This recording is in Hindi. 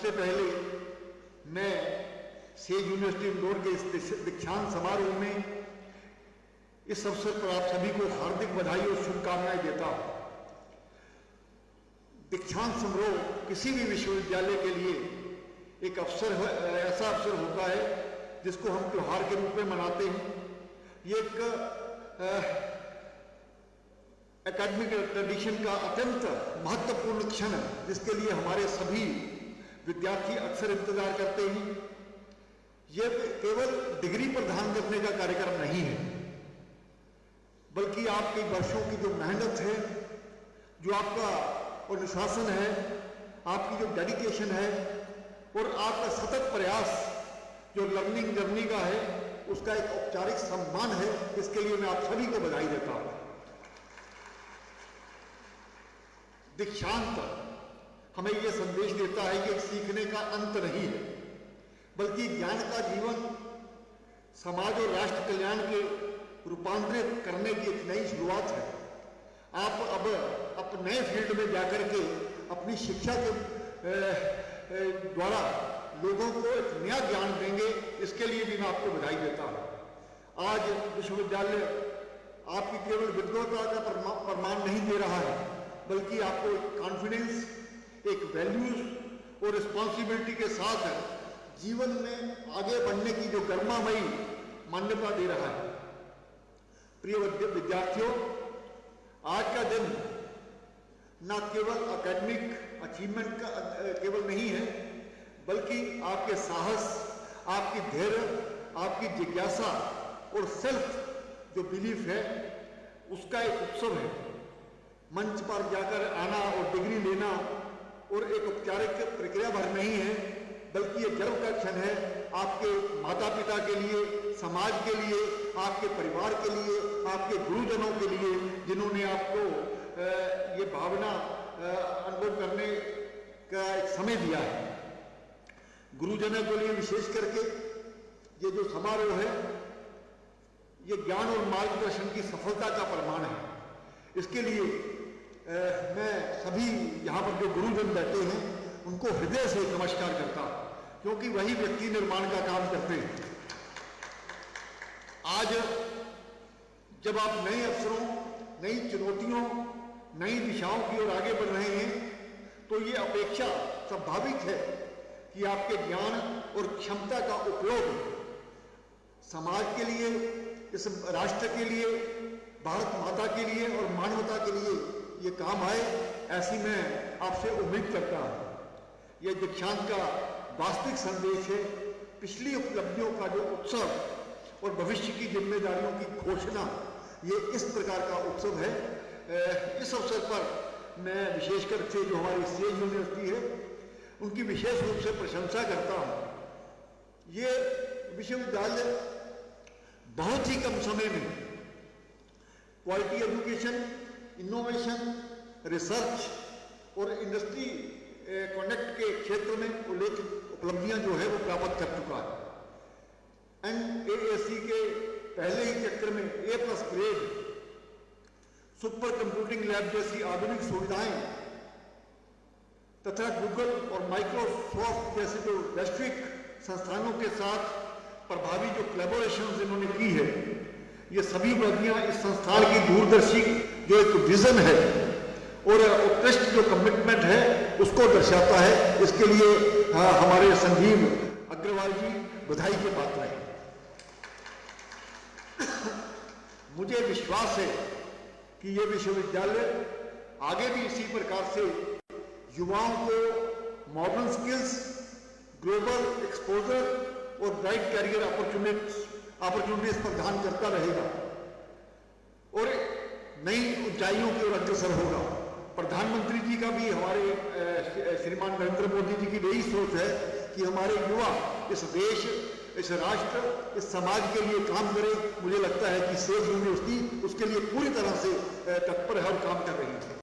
सबसे पहले मैं सेज यूनिवर्सिटी इंदौर के इस दीक्षांत समारोह में इस अवसर पर आप सभी को हार्दिक बधाई और शुभकामनाएं देता हूं। दीक्षांत समारोह किसी भी विश्वविद्यालय के लिए एक अवसर ऐसा अवसर होता है जिसको हम त्योहार के रूप में मनाते हैं। ये एक एकेडमिक ट्रेडिशन का अत्यंत महत्वपूर्ण क्षण है जिसके लिए हमारे सभी विद्यार्थी अक्सर इंतजार करते हैं। यह केवल डिग्री पर ध्यान रखने का कार्यक्रम नहीं है, बल्कि आपके वर्षों की जो मेहनत है, जो आपका अनुशासन है, आपकी जो डेडिकेशन है और आपका सतत प्रयास जो लर्निंग जर्नी का है, उसका एक औपचारिक सम्मान है। इसके लिए मैं आप सभी को बधाई देता हूं। दीक्षांत हमें यह संदेश देता है कि सीखने का अंत नहीं है, बल्कि ज्ञान का जीवन समाज और राष्ट्र कल्याण के रूपांतरित करने की एक नई शुरुआत है। आप अब नए फील्ड में जाकर के अपनी शिक्षा के द्वारा लोगों को एक नया ज्ञान देंगे। इसके लिए भी मैं आपको बधाई देता हूं। आज विश्वविद्यालय आपकी केवल विद्वता का प्रमाण नहीं दे रहा है, बल्कि आपको एक कॉन्फिडेंस, एक वैल्यूज और रिस्पॉन्सिबिलिटी के साथ जीवन में आगे बढ़ने की जो गर्मामयी मान्यता दे रहा है। प्रिय विद्यार्थियों, आज का दिन न केवल एकेडमिक अचीवमेंट का केवल नहीं है, बल्कि आपके साहस, आपकी धैर्य, आपकी जिज्ञासा और सेल्फ जो बिलीफ है, उसका एक उत्सव है। मंच पर जाकर आना और डिग्री लेना और एक औपचारिक प्रक्रिया भर नहीं है, बल्कि ये गर्व का क्षण है आपके माता पिता के लिए, समाज के लिए, आपके परिवार के लिए, आपके गुरुजनों के लिए, जिन्होंने आपको ये भावना अनुभव करने का एक समय दिया है। गुरुजनों के लिए विशेष करके ये जो समारोह है, ये ज्ञान और मार्गदर्शन की सफलता का प्रमाण है। इसके लिए मैं सभी यहाँ पर जो गुरुजन बैठे हैं उनको हृदय से नमस्कार करता हूँ, क्योंकि वही व्यक्ति निर्माण का काम करते हैं। आज जब आप नए अवसरों, नई चुनौतियों, नई दिशाओं की ओर आगे बढ़ रहे हैं, तो ये अपेक्षा स्वाभाविक है कि आपके ज्ञान और क्षमता का उपयोग समाज के लिए, इस राष्ट्र के लिए, भारत माता के लिए और मानवता के लिए ये काम आए, ऐसी मैं आपसे उम्मीद करता हूं। यह दीक्षांत का वास्तविक संदेश है। पिछली उपलब्धियों का जो उत्सव और भविष्य की जिम्मेदारियों की घोषणा, ये इस प्रकार का उत्सव है। इस अवसर पर मैं विशेषकर से जो हमारी सेज यूनिवर्सिटी है, उनकी विशेष रूप से प्रशंसा करता हूं। ये विश्वविद्यालय बहुत ही कम समय में क्वालिटी एजुकेशन, इनोवेशन, रिसर्च और इंडस्ट्री कनेक्ट के क्षेत्र में उल्लेखित उपलब्धियां जो है वो प्राप्त कर चुका है। NAAC के पहले ही चक्र में A+ grade, super computing lab जैसी आधुनिक सुविधाएं तथा गूगल और माइक्रोसॉफ्ट जैसे जो वैश्विक संस्थानों के साथ प्रभावी जो कोलैबोरेशन इन्होंने की है, ये सभी उपलब्धियां इस संस्थान की दूरदर्शी जो एक विजन है और उत्कृष्ट जो कमिटमेंट है उसको दर्शाता है। इसके लिए हमारे संजीव अग्रवाल जी बधाई के पात्र हैं। मुझे विश्वास है कि ये विश्वविद्यालय आगे भी इसी प्रकार से युवाओं को मॉडर्न स्किल्स, ग्लोबल एक्सपोजर और ब्राइट कैरियर अपॉर्चुनिटीज पर ध्यान करता रहेगा और नई ऊंचाइयों की ओर अग्रसर होगा। प्रधानमंत्री जी का भी हमारे श्रीमान नरेंद्र मोदी जी की यही सोच है कि हमारे युवा इस देश, इस राष्ट्र, इस समाज के लिए काम करें। मुझे लगता है कि सेज यूनिवर्सिटी उसके लिए पूरी तरह से तत्पर है और काम कर रही है।